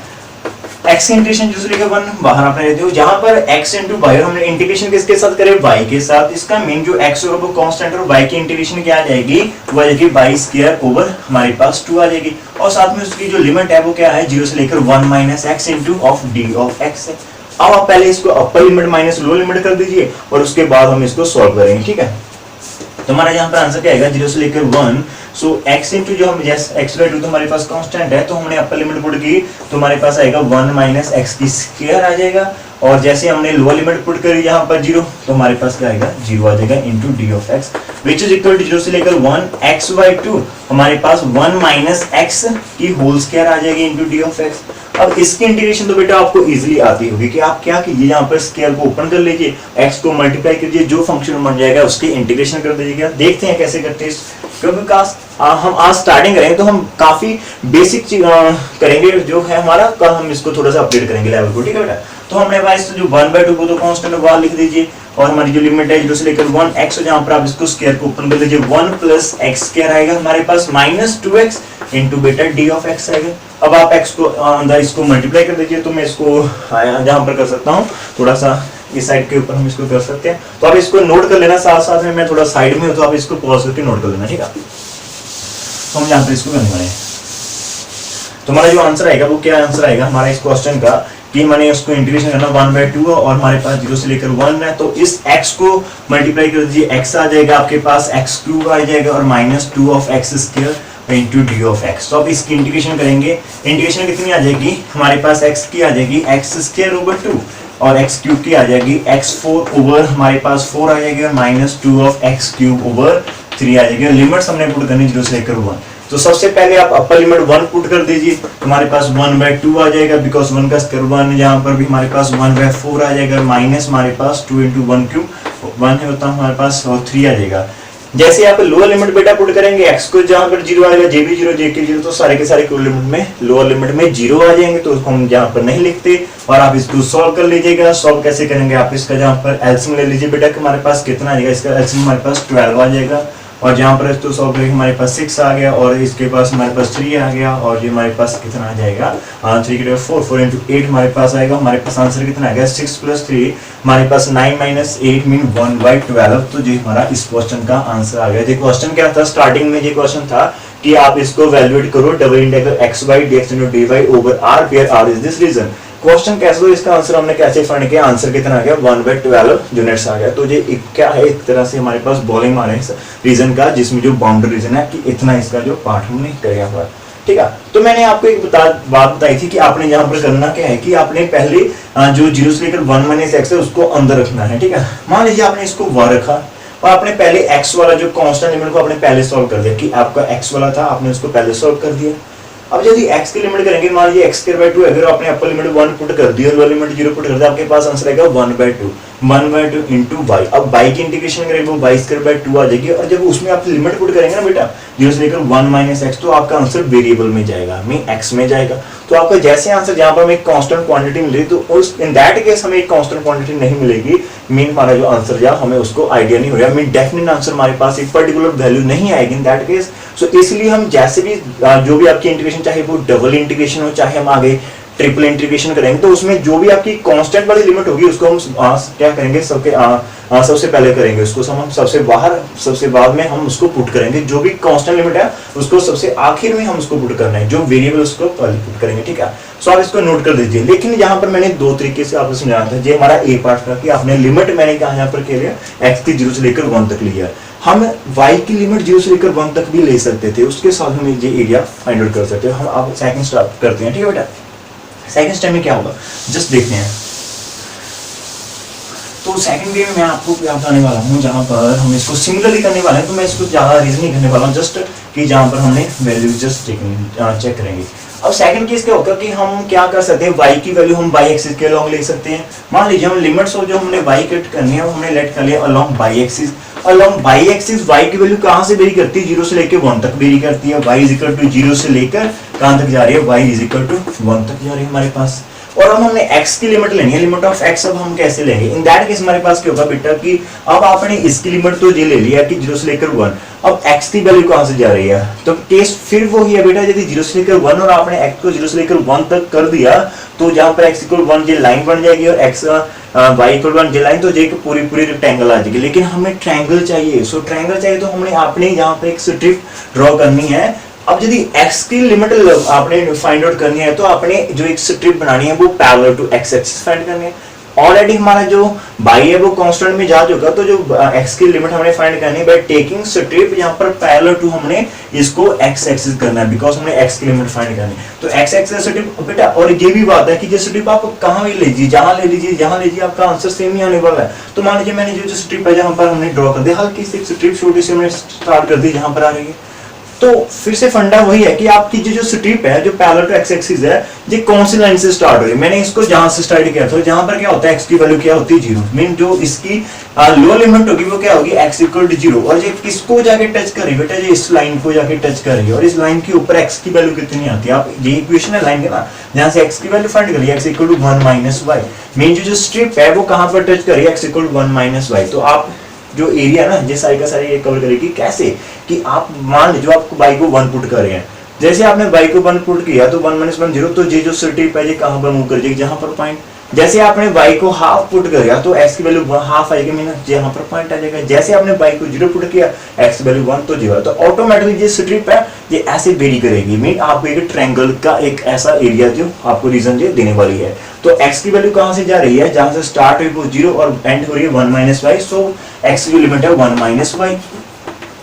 x की इंटीग्रेशन जीरो से लेकर 1 बाहर आपने लेते हो, जहां पर x इनटू y, और हमने इंटीग्रेशन किसके साथ करे, y के साथ। इसका मीन जो x होगा वो कांस्टेंट और y की इंटीग्रेशन क्या आ जाएगी, वो आ जाएगी y स्क्वायर ओवर हमारे पास 2 आ जाएगी, और साथ में उसकी जो लिमिट है वो क्या है, 0 से लेकर 1 minus x into of d of x है। अब आप पहले इसको upper limit minus lower limit कर दीजिए और उसके बाद हम इसको सॉल्व करेंगे, ठीक है। तो हमारा यहाँ पर आंसर क्या आएगा, 0 से लेकर 1, सो x इंटू जो हम x बाई 2 तो हमारे पास कांस्टेंट है, तो हमने अपर लिमिट पुट की तो हमारे पास आएगा 1 माइनस x की स्क्वायर आ जाएगा, और जैसे हमने लोअर लिमिट पुट करी यहाँ पर 0 तो हमारे पास क्या आएगा, 0 आ जाएगा into d of x which is equal to 0 से लेकर 1 x बाई 2 हमारे पास 1 माइनस x की होल स्क्वायर आ जाएगी इंटू डी ऑफ x। अब इसकी इंटीग्रेशन तो बेटा आपको इजीली आती होगी कि आप क्या कीजिए, यहाँ पर स्क्वायर को ओपन कर लीजिए, x को मल्टीप्लाई कीजिए, जो फंक्शन बन जाएगा उसकी इंटीग्रेशन कर दीजिएगा। देखते हैं कैसे करते हैं, क्योंकि हम आज स्टार्टिंग करेंगे तो हम काफी बेसिक चीज करेंगे, जो है हमारा कल हम इसको थोड़ा सा अपडेट करेंगे लेवल को, ठीक है बेटा। तो हमने पास जो 1/2 को तो कांस्टेंट वहां लिख दीजिए, और हमारी जो लिमिट है 0 से लेकर 1 x, जहां पर आप इसको स्क्वायर को ओपन कर लीजिए, 1 प्लस x स्क्वायर आएगा हमारे पास माइनस 2x इंटू बेटा डी ऑफ x आएगा। अब आप x को अंदर इसको मल्टीप्लाई कर दीजिए, तो मैं इसको जहां पर कर सकता हूँ थोड़ा सा इस साइड के ऊपर हम इसको कर सकते हैं, तो आप इसको नोट कर लेना, साथ साथ में मैं थोड़ा साइड में हूं तो आप इसको पॉज करके नोट कर लेना, ठीक है। तो हम यहाँ पर इसको करने वाले हैं, तो हमारा जो आंसर आएगा वो क्या आंसर आएगा हमारा इस क्वेश्चन का, कि मैंने उसको इंटीग्रेशन करना 1/2 और हमारे पास 0 से लेकर 1 है, तो इस x को मल्टीप्लाई कर दीजिए, x आ जाएगा आपके पास x क्यूब आ जाएगा और minus 2 of x square into d of x। तो अब इसकी इंटीग्रेशन करेंगे, इंटीग्रेशन कितनी आ जाएगी हमारे पास, x की आ जाएगी x स्क्वायर ओवर 2 और x क्यूब की आ जाएगी x4 ओवर हमारे पास 4 आ जाएगी और minus 2 of x cube over 3 आ जाएगी। लिमिट्स हमने पुट करनी 0 से लेकर 1, तो सबसे पहले आप अपर लिमिट 1 पुट कर दीजिए, हमारे पास 1/2 आ जाएगा, बिकॉज 1 का स्क्वायर 1, यहाँ पर भी हमारे पास 1/4 आ जाएगा, माइनस हमारे पास 2 इंटू 1 क्यूब 1 है होता हमारे पास, और 3 आ जाएगा। जैसे यहाँ पे लोअर लिमिट बेटा पुट करेंगे, x को जहाँ पर 0 आएगा, जे भी 0 जे के 0, तो सारे के सारे लिमिट में लोअर लिमिट में 0 आ जाएंगे, तो उसको हम यहाँ पर नहीं लिखते, और आप इसको सॉल्व कर लीजिएगा। सॉल्व कैसे करेंगे, आप इसका जहाँ पर एलसीएम ले लीजिए बेटा, हमारे पास कितना आ जाएगा, इसका एलसीएम हमारे पास 12 आ जाएगा, और जहाँ पर इसको सॉल्व करेंगे हमारे पास 6 आ गया, और इसके पास हमारे पास 3 आ गया, और ये हमारे पास कितना आ जाएगा 3 के 4 इंटू 8 हमारे पास आएगा। हमारे पास आंसर कितना आ गया 6 + 3 हमारे पास 9 - 8 मीन 1/12। तो ये हमारा इस क्वेश्चन का आंसर आ गया। ये क्वेश्चन क्या था, स्टार्टिंग में ये क्वेश्चन था कि आप इसको वैल्यूएट करो double integral x/dx * dy over r where r is this region. Question कैसे हो, इसका आंसर हमने कैसे फाइंड किया, आंसर कितना आ गया 1/12 यूनिट्स आ गया। तो ये क्या है, एक तरह से हमारे पास बॉलिंग मारे रीजन का, जिसमें जो बाउंड्री रीजन है कि इतना इसका जो पार्ट हमने किया हुआ, ठीक है। तो मैंने आपको एक बात बताई थी कि आपने यहाँ पर करना क्या है कि आपने पहले जो 0 से लेकर 1 - x है उसको अंदर रखना है, ठीक है। मान लीजिए आपने इसको 1 रखा और आपने पहले x वाला जो कांस्टेंट लिमिट को आपने पहले सॉल्व कर दिया, कि आपका x वाला था आपने उसको पहले सॉल्व कर दिया। अब यदि x की लिमिट करेंगे, मान लीजिए x² 2, अगर आपने अपर लिमिट 1 पुट कर दी और लोअर लिमिट 0 पुट कर दिया, आपके पास आंसर आएगा 1/2 इंटू y। अब y की इंटीग्रेशन करेंगे वो y² 2 आ जाएगी, और जब उसमें आप लिमिट पुट करेंगे ना बेटा 0 से लेकर 1 - x, तो आपका आंसर वेरिएबल में जाएगा, मीन x में जाएगा। तो आपका जैसे आंसर जहां पर हमें एक कांस्टेंट क्वांटिटी मिलेगी, तो उस इन दैट केस हमें एक कांस्टेंट क्वांटिटी नहीं मिलेगी, मीन हमारा जो आंसर या हमें उसको आइडिया नहीं होगा, मीन डेफिनेट आंसर हमारे पास एक पर्टिकुलर वैल्यू नहीं आएगी इन दैट केस। सो इसलिए हम जैसे भी जो भी आपकी इंटीग्रेशन, चाहे वो डबल इंटीग्रेशन हो, चाहे हम आगे ट्रिपल इंटीग्रेशन करेंगे, तो उसमें जो भी आपकी कांस्टेंट वाली लिमिट होगी उसको हम क्या करेंगे, सबसे पहले करेंगे उसको हम सबसे बाद में हम उसको पुट करेंगे। जो भी कांस्टेंट लिमिट है उसको सबसे आखिर में हम उसको पुट करना है, जो वेरिएबल उसको पहले पुट करेंगे, ठीक है। सो आप इसको नोट कर दीजिए। लेकिन यहाँ पर मैंने 2 तरीके से आपको समझाया था। ये हमारा ए पार्ट था कि आपने लिमिट मैंने कहा यहाँ पर कह लिया x की 0 से लेकर 1 तक लिया, हम y की लिमिट 0 से लेकर 1 तक भी ले सकते थे, उसके साथ हम ये एरिया फाइंड आउट कर सकते हैं। हम आप सेकंड स्टेप करते हैं, ठीक है बेटा। सेकंड स्टेप में क्या होगा जस्ट देखते हैं। तो सेकंड वे में मैं आपको क्या बताने वाला हूँ, जहाँ पर हम इसको सिमिलरली करने वाले हैं, तो मैं इसको ज़्यादा रीजन नहीं करने वाला हूँ, जस्ट कि जहाँ पर हमने वैल्यू जस्ट चेक करेंगे। अब सेकंड केस क्या होगा कि हम क्या कर सकते हैं, y की वैल्यू हम y एक्सिस के अलोंग ले सकते हैं। मान लीजिए हम लिमिट्स हो जो हमने y कट करनी है हमने लेट कर लिया along y axis. Along y axis y की वैल्यू कहाँ से वेरी करती है, 0 से लेकर 1 तक वेरी करती है। y 0 से लेकर कहाँ तक जा रही है, y 1 तक जा रही है हमारे पास। और अब हमने x की लिमिट लेनी है, लिमिट ऑफ x अब हम कैसे लेंगे? इन दैट केस हमारे पास क्या होगा बेटा कि अब आपने इसकी लिमिट तो ये ले लिया कि 0 से लेकर 1, अब x की वैल्यू कहां से जा रही है? तो केस फिर वो ही है बेटा, यदि 0 से लेकर 1 और आपने x को 0 से लेकर 1 तक कर दिया तो जहां पर x इक्वल 1 ये लाइन बन जाएगी और x y इक्वल 1 ये लाइन, तो ये पूरी रेक्टेंगल आ जाएगी। लेकिन हमें ट्रायंगल चाहिए, सो ट्रायंगल चाहिए तो हमने आपने यहाँ पे एक स्ट्रिप ड्रॉ करनी है। अब यदि x की लिमिट आपने फाइंड आउट करनी है तो आपने जो एक स्ट्रिप बनानी है वो parallel to x axis find करनी है। ऑलरेडी हमारा जो y है वो कांस्टेंट में जा चुका, तो जो x की लिमिट हमने फाइंड करनी है बाय टेकिंग स्ट्रिप यहाँ पर पैरेलल टू हमने इसको x एक्सिस करना है, बिकॉज हमने x की लिमिट फाइंड करनी है। तो x एक्सिस स्ट्रिप बेटा, और ये भी बात है कि ये स्ट्रिप आप कहाँ भी लीजिए, जहां ले लीजिए जहां लीजिए आपका आंसर सेम ही आने वाला है। तो मान लीजिए मैंने जो स्ट्रिप है जहां पर हमने ड्रॉ कर दिया, हल्की सी स्ट्रिप छोटी सी हमने स्टार्ट कर दी जहां पर आ रही है, तो फिर से फंडा वही है कि आपकी जो स्ट्रिप है जो पैरेलल टू x एक्सिस है ये कौन सी लाइन से स्टार्ट हो रही है। मैंने इसको जहां से स्टार्ट किया था जहां पर क्या होता है x की वैल्यू क्या होती है 0, मीन जो इसकी लो लिमिट होगी वो क्या होगी x इक्वल टू 0, और ये किसको जाके टच कर रही है बेटा, ये इस लाइन को जाके टच कर रही है, और इस लाइन के ऊपर x की वैल्यू कितनी आती है? आप ये इक्वेशन है लाइन का ना, जहां से x की वैल्यू फाइंड करिए x equal to 1 minus y, mean जो स्ट्रिप है वो कहां पर टच कर रही है x equal to 1 minus y। तो आप जो एरिया ना ये सारी का सारी ये कवर करेगी कैसे कि आप मान लीजिए आपको y को 1 पुट कर रहे हैं, जैसे आपने y को 1 पुट किया तो 1 माइनस 1 0, तो ये जो स्ट्रिप है ये कहां पर मूव कर जाएगी, जहां पर पॉइंट, जैसे आपने y को हाफ पुट कर दिया तो x की वैल्यू हाफ आएगी, मीन यहाँ पर पॉइंट आ जाएगा। जैसे आपने y को 0 पुट किया x की वैल्यू 1 तो 0, तो ऑटोमेटिकली ये स्ट्रिप है ये ऐसे वेरी करेगी, मीन आपको एक ट्रायंगल का एक ऐसा एरिया जो आपको रीजन जो देने वाली है। तो x की वैल्यू कहां से जा रही है, जहां से स्टार्ट हुई वो 0 और एंड हो रही है 1 माइनस y, सो x की लिमिट है 1 माइनस y।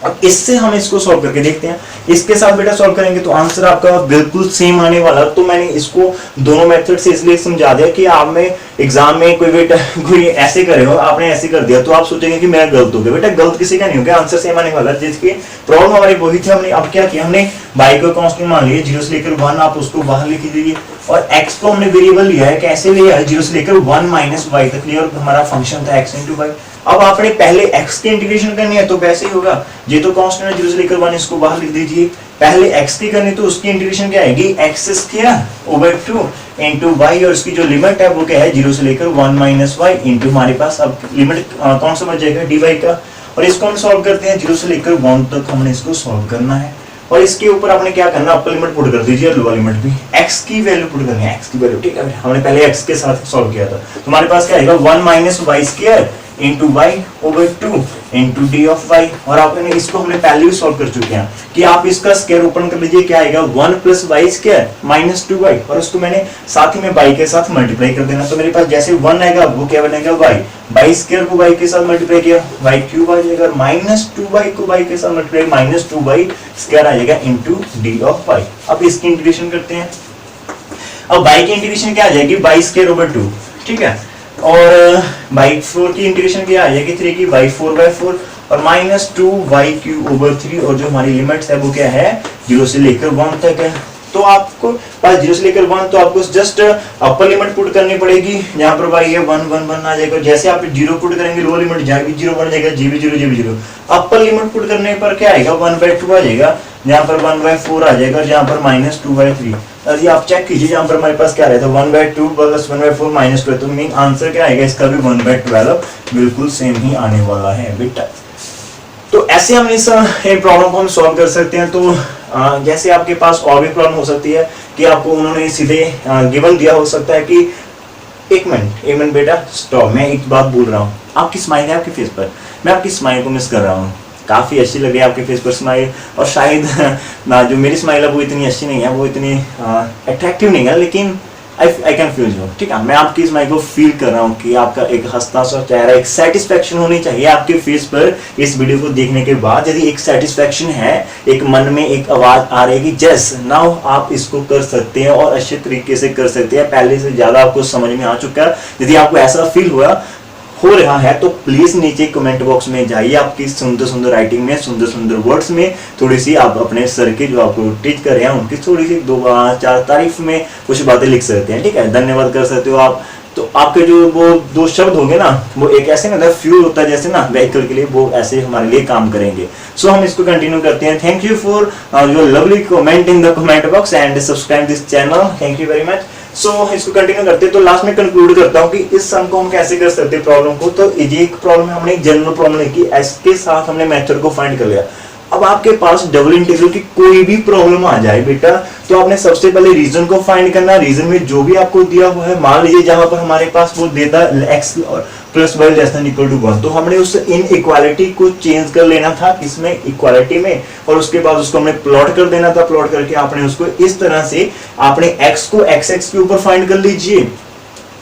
अब इससे हम इसको सॉल्व करके देखते हैं, इसके साथ बेटा सॉल्व करेंगे तो आंसर आपका बिल्कुल सेम आने वाला। तो मैंने इसको दोनों मेथड से इसलिए समझा दिया कि आप में एग्जाम में कोई बेटा कोई ऐसे करे हो, आपने ऐसे कर दिया तो आप सोचेंगे कि मेरा गलत हो गया, बेटा गलत किसी का नहीं हो गया, आंसर सेम आने वाला। जिसकी प्रॉब्लम हमारी वही थी, हमने अब क्या किया, हमने y को कांस्टेंट मान लिया 0 से लेकर 1, आप उसको बाहर लिख दीजिए, और x को हमने वेरिएबल लिया है, कैसे लिया है 0 से लेकर 1 माइनस y तक लिया, और हमारा फंक्शन था x इंटू वाई। अब आपने पहले x की इंटीग्रेशन करनी है तो वैसे ही होगा, ये तो कांस्टेंट है 0 से लेकर 1, इसको बाहर लिख दीजिए। पहले x की करनी तो उसकी इंटीग्रेशन क्या आएगी, x square over 2 into y, और इसकी जो लिमिट है वो क्या है 0 से लेकर 1 माइनस y इनटू हमारे पास अब लिमिट कौन सा बच जाएगा dy का, और इसको हम सॉल्व करते हैं 0 से लेकर 1 तक हमने इसको सॉल्व करना है। और इसके ऊपर आपने क्या करना, अपर लिमिट पुट कर दीजिए, लोअर लिमिट भी x की वैल्यू पुट करनी है, x की वैल्यू, ठीक है। हमने पहले x के साथ सॉल्व किया था, तो हमारे पास क्या आएगा 1 minus y square into y over 2 into d of y, और आपने इसको हमने पहले भी सॉल्व कर चुके हैं कि आप इसका स्क्वायर ओपन कर लीजिए, क्या आएगा 1 plus y square minus 2y, और उसको मैंने साथ ही में y के साथ मल्टीप्लाई कर देना, तो मेरे पास जैसे 1 आएगा वो क्या बनेगा y स्क्वायर को y के साथ मल्टीप्लाई किया y क्यूब आ जाएगा, माइनस 2y को y के साथ मल्टीप्लाई माइनस 2y स्क्वायर आ जाएगा इंटू डी ऑफ वाई। अब इसकी इंटीग्रेशन करते हैं, अब y की इंटीग्रेशन क्या आ जाएगी y स्क्वायर ओवर 2, ठीक है, और y4 की इंटीग्रेशन क्या आ जाएगी 3 की y4/4 और माइनस 2y क्यूब ओवर 3, और जो हमारी लिमिट्स है वो क्या है 0 से लेकर 1 तक है। तो आपको पास 0 से लेकर 1, तो आपको जस्ट अपर लिमिट पुट करनी पड़ेगी, यहाँ पर y है 1 1 1 आ जाएगा, जैसे आप 0 पुट करेंगे लोअर लिमिट जहाँ भी 0 बन जाएगा, जी भी 0 जी भी 0, अपर लिमिट पुट करने पर क्या आएगा 1/2 आ जाएगा, यहाँ पर 1/4 आ जाएगा, जहाँ पर माइनस 2/3। अभी आप चेक कीजिए यहाँ पर हमारे पास क्या रहता है 1/2 प्लस 1/4 माइनस 2, तो मीन आंसर क्या आएगा इसका भी 1/12 बिल्कुल सेम ही आने वाला है बेटा। तो ऐसे हम इस प्रॉब्लम को हम सॉल्व कर सकते हैं। तो जैसे आपके पास और भी प्रॉब्लम हो सकती है कि आपको उन्होंने सीधे गिवन दिया हो सकता है कि एक मिनट बेटा स्टॉप, मैं एक बात बोल रहा हूँ, आपकी स्माइल है आपके फेस पर, मैं आपकी स्माइल को मिस कर रहा हूँ, काफी अच्छी लग रही है आपके फेस पर स्माइल, और शायद ना जो मेरी स्माइल है वो इतनी अच्छी नहीं है, वो इतनी अट्रैक्टिव नहीं है, लेकिन आई कैन फील यू, ठीक है, मैं आपकी स्माइल को फील कर रहा हूँ कि आपका एक हंसता सा चेहरा, एक सेटिस्फेक्शन होनी चाहिए आपके फेस पर इस वीडियो को देखने के बाद। यदि एक सेटिस्फेक्शन है, एक मन में एक आवाज आ रही है जस नाउ आप इसको कर सकते हैं और अच्छे तरीके से कर सकते हैं, पहले से ज्यादा आपको समझ में आ चुका है। यदि आपको ऐसा फील हो रहा है तो प्लीज नीचे कमेंट बॉक्स में जाइए, आपकी सुंदर सुंदर राइटिंग में, सुंदर सुंदर वर्ड्स में थोड़ी सी आप अपने सर के जो आपको टीच कर रहे हैं उनकी थोड़ी सी 2-4 तारीफ में कुछ बातें लिख सकते हैं, ठीक है, धन्यवाद कर सकते हो आप। तो आपके जो वो 2 शब्द होंगे ना, वो एक ऐसे मतलब फ्यूल होता है जैसे ना व्हीकल के लिए, वो ऐसे हमारे लिए काम करेंगे। सो हम इसको कंटिन्यू करते हैं। Thank you for your lovely comment in the comment box and subscribe this channel, thank you very much. इसको कंटिन्यू करते हैं। तो लास्ट में कंक्लूड करता हूँ कि इस सम को हम कैसे कर सकते हैं प्रॉब्लम को। तो ये एक प्रॉब्लम है, हमने एक जनरल प्रॉब्लम लिखी, इसके साथ हमने मेथड को फाइंड कर लिया। अब आपके पास डबल इंटीग्रल की कोई भी प्रॉब्लम आ जाए बेटा, तो आपने सबसे पहले रीजन को फाइंड करना। रीजन में जो भी आपको दिया हुआ है, मान लीजिए जहां पर हमारे पास वो देता x और plus y less than equal to 1, तो हमने उस इनइक्वालिटी को चेंज कर लेना था किसमें, इक्वालिटी में, और उसके बाद उसको हमने प्लॉट कर देना था। प्लॉट करके आपने उसको इस तरह से आपने x को x के ऊपर फाइंड कर लीजिए।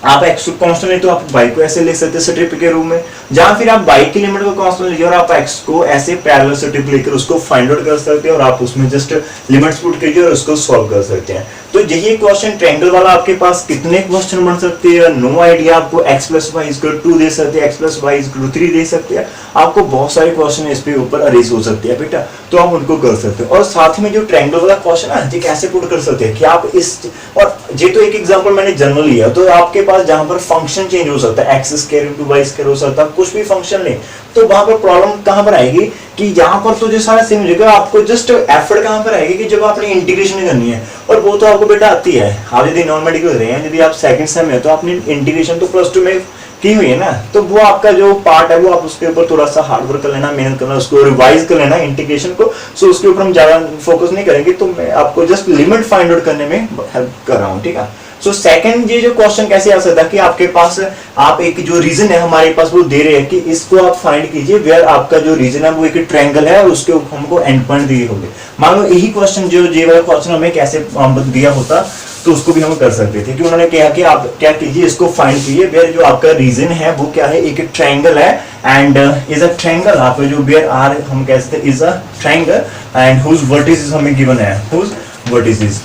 आप x को कांस्टेंट है तो आप y को ऐसे लिख सकते हैं स्ट्रिप के रूप में, जहां फिर आप y की लिमिट को कांस्टेंट लीजिए और आप x को ऐसे पैरेलल स्ट्रिप लेकर उसको फाइंड आउट कर सकते हैं और आप उसमें जस्ट लिमिट्स पुट कीजिए और उसको सॉल्व कर सकते हैं। तो यही क्वेश्चन ट्रायंगल वाला आपके पास कितने क्वेश्चन बन सकते हैं, नो आइडिया। आपको x प्लस वाई इक्वल 2 दे सकते हैं, x प्लस वाई इक्वल 3 दे सकते हैं, आपको बहुत सारे क्वेश्चन इस पे ऊपर अरेज हो सकते हैं बेटा, तो आप उनको कर सकते हैं। और साथ में जो ट्रायंगल वाला क्वेश्चन है ये कैसे पुट कर सकते हैं कि आप इस, और ये तो एक एग्जांपल मैंने जनरल लिया, तो आपके पास जहां पर फंक्शन चेंज हो सकता है, x square into y square हो सकता है, कुछ भी फंक्शन ले, तो वहां पर प्रॉब्लम कहां पर आएगी कि यहाँ पर तो जो सारा सेम हो जाएगा, आपको जस्ट एफर्ट कहां पर आएगी कि जब आपने इंटीग्रेशन करनी है, और वो तो आपको बेटा आती है। आप यदि नॉन मेडिकल रहे हैं, यदि आप सेकंड सेम में, तो आपने इंटीग्रेशन तो प्लस 2 में की हुई है ना, तो वो आपका जो पार्ट है वो आप उसके ऊपर थोड़ा सा हार्ड वर्क कर लेना, मेहनत करना, उसको रिवाइज कर लेना इंटीग्रेशन को। सो उसके ऊपर हम ज्यादा फोकस नहीं करेंगे, तो मैं आपको जस्ट लिमिट फाइंड आउट करने में हेल्प कर रहा हूँ, ठीक है। सो सेकंड ये जो क्वेश्चन कैसे आ सकता है कि आपके पास आप एक जो रीजन है हमारे पास वो दे रहे हैं कि इसको आप फाइंड कीजिए वेयर आपका जो रीजन है वो एक ट्रायंगल है और उसके हमको एंड पॉइंट दिए होंगे। मान लो यही क्वेश्चन जो ये वाला क्वेश्चन हमें कैसे दिया होता तो उसको भी हम कर सकते थे कि उन्होंने कहा कि आप क्या कीजिए, इसको फाइंड कीजिए वेयर जो आपका रीजन है वो क्या है, एक ट्रायंगल है एंड इज अ ट्रायंगल। आपका जो वेयर आर हम कह सकते हैं is a triangle and whose vertices हमें गिवन है, हुज वर्टिसेस,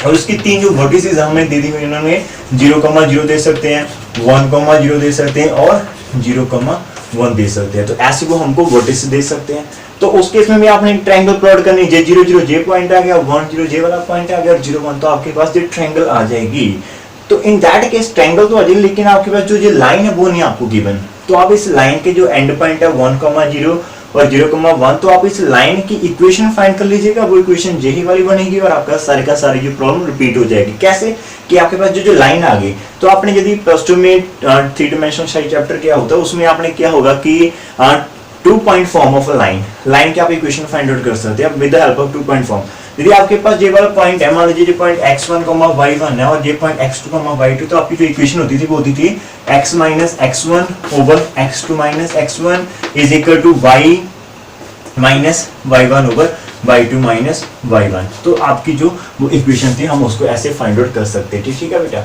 और उसकी तीन जो वर्टिसेस हमें दे दी हुई उन्होंने 0,0 दे सकते हैं, 1,0 दे सकते हैं और 0,1 दे सकते हैं। तो ऐसे वो हमको वर्टिसेस दे सकते हैं। तो उस केस में भी आपने ट्रायंगल प्लॉट करनी, J0 0 J पॉइंट आ गया, 1 0 J वाला पॉइंट आ गया और 0 1, तो आपके पास ये ट्रायंगल आ जाएगी। तो इन दैट केस ट्रायंगल तो आ जाएगी, लेकिन आपके पास जो ये लाइन है वो नहीं आपको गिवन। तो आप इस लाइन के जो एंड पॉइंट है 1,0 और 0,1, तो आप इस लाइन की इक्वेशन फाइंड कर लीजिएगा, वो इक्वेशन यही वाली बनेगी और आपका सारे का सारी जो प्रॉब्लम रिपीट हो जाएगी। कैसे कि आपके पास जो लाइन आ गई, तो आपने यदि प्लस 2 में 3 डायमेंशनल साइड चैप्टर किया होता है उसमें आपने क्या होगा कि 2 point form of a line की आप इक्वेशन फाइंड आउट कर सकते हैं with the help of 2 point form. यदि आपके पास ये वाला पॉइंट है, मान लीजिए जो पॉइंट x1, y1 है और ये पॉइंट x2, y2, तो आपकी जो इक्वेशन होती थी वो होती थी x minus x1 over x2 minus x1 is equal to y minus y1 over y2 minus y1। तो आपकी जो वो इक्वेशन थी हम उसको ऐसे फाइंड आउट कर सकते थे, ठीक है बेटा।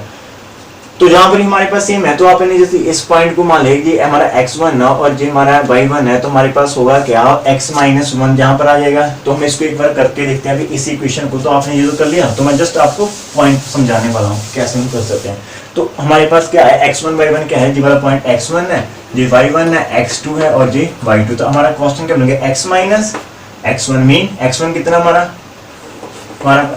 तो जहां पर हमारे पास सेम है, तो आपने जैसे इस पॉइंट को मान लिया ये हमारा x1 ना और ये हमारा y1 है, तो हमारे पास होगा क्या x माइनस 1 जहां पर आ जाएगा। तो हम इसको एक बार करके देखते हैं अभी इस इक्वेशन को। तो आपने ये तो कर लिया, तो मैं जस्ट आपको पॉइंट समझाने वाला हूँ कैसे हम कर सकते हैं। तो हमारे पास क्या है, x1 y1 क्या है, ये वाला पॉइंट x1 है, ये y1 है, x2 है और ये y2। तो हमारा क्वेश्चन क्या बनेगा, x minus x1 mean x1 कितना हमारा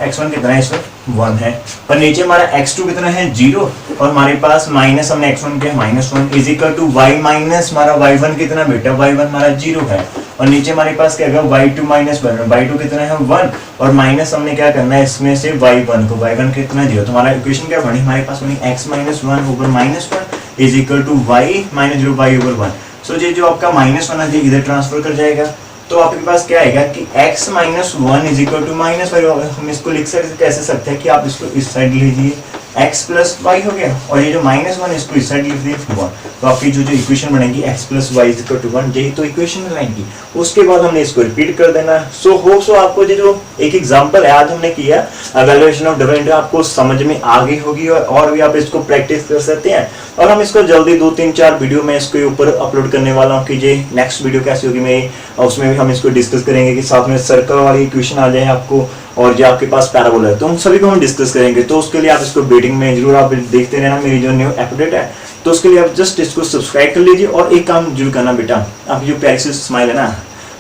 x1 कितना है, इसमें 1 है, और नीचे हमारा x2 कितना है 0, और हमारे पास माइनस हमने x1 किया -1 is equal to y minus हमारा y1 कितना बेटा, y1 हमारा 0 है, और नीचे हमारे पास क्या होगा y2 माइनस y2 कितना है 1, और माइनस हमने क्या करना है इसमें से y1 को, y1 कितना 0। तो हमारा इक्वेशन क्या बनी, हमारे पास बनी x minus 1 over -1 is equal to y minus 0 y over 1। So ये जो आपका -1 है इधर ट्रांसफर कर जाएगा, तो आपके पास क्या आएगा कि x minus 1 is equal to -y। हम इसको लिख सकते कैसे सकते हैं कि आप इसको इस साइड लीजिए, x प्लस वाई हो गया, और ये जो -1 इसको इस साइड लिख दिए 1। तो आपकी जो इक्वेशन बनेगी x plus y is equal to 1, यही तो इक्वेशन है लाइन की। उसके बाद हमने इसको रिपीट कर देना। सो होप सो आपको ये जो एक एग्जांपल है आज हमने किया इवैल्यूएशन ऑफ डबल इंटीग्रल, आपको समझ में आ गई होगी और भी आप इसको प्रैक्टिस कर सकते हैं। और हम इसको जल्दी 2-3-4 वीडियो में इसके ऊपर अपलोड करने वाला हूँ कि ये नेक्स्ट वीडियो कैसी होगी मेरी, उसमें भी हम इसको डिस्कस करेंगे कि साथ में सर्कल वाली इक्वेशन आ जाए आपको, और जो आपके पास पैराबोला है, तो हम सभी को हम डिस्कस करेंगे। तो उसके लिए आप इसको वेटिंग में जरूर आप देखते रहना, मेरी जो न्यू अपडेट है। तो उसके लिए आप जस्ट इसको सब्सक्राइब कर लीजिए, और एक काम जरूर करना बेटा, आपकी जो प्यारी सी स्माइल है ना,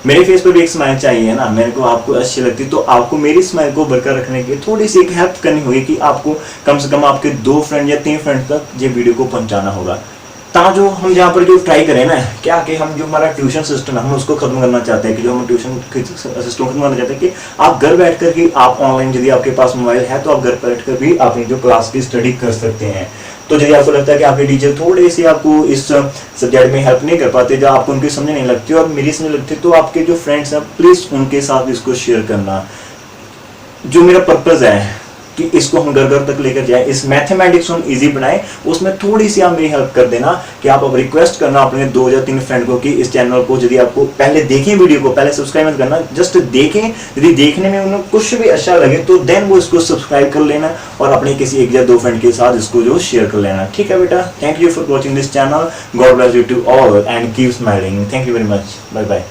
मेरे फेस पर भी एक स्माइल चाहिए ना, मेरे को आपको अच्छी लगती, तो आपको मेरी स्माइल को बरकरार रखने के लिए थोड़ी सी एक हेल्प करनी होगी कि आपको कम से कम आपके 2 फ्रेंड या 3 फ्रेंड तक ये वीडियो को पहुंचाना होगा। जो हम जहाँ पर जो ट्राई करें ना क्या कि हम जो हमारा ट्यूशन सिस्टम है हम उसको खत्म करना चाहते हैं, कि जो हम ट्यूशन सिस्टम खत्म करना चाहते हैं कि आप घर बैठ कर ही आप ऑनलाइन, यदि आपके पास मोबाइल है तो आप घर बैठ कर भी अपनी जो क्लास की स्टडी कर सकते हैं। तो यदि आपको लगता है कि आपके टीचर थोड़े से आपको इस सब्जेक्ट में हेल्प नहीं कर पाते, जब आपको उनकी समझ नहीं लगती और मेरी समझ लगती, तो आपके जो फ्रेंड्स हैं प्लीज उनके साथ इसको शेयर करना। जो मेरा पर्पज है कि इसको हम घर घर तक लेकर जाए, इस मैथमेटिक्स हम इजी बनाए, उसमें थोड़ी सी आप मेरी हेल्प कर देना कि आप अब रिक्वेस्ट करना अपने 2 या 3 फ्रेंड को कि इस चैनल को, यदि आपको पहले देखें वीडियो को, पहले सब्सक्राइब मत करना, जस्ट देखें, यदि देखने में उन्हें कुछ भी अच्छा लगे तो देन वो इसको सब्सक्राइब कर लेना और अपने किसी 1 या 2 फ्रेंड के साथ इसको जो शेयर कर लेना। ठीक है बेटा, thank you for watching this channel, god bless you to all and keep smiling, thank you very much, bye bye.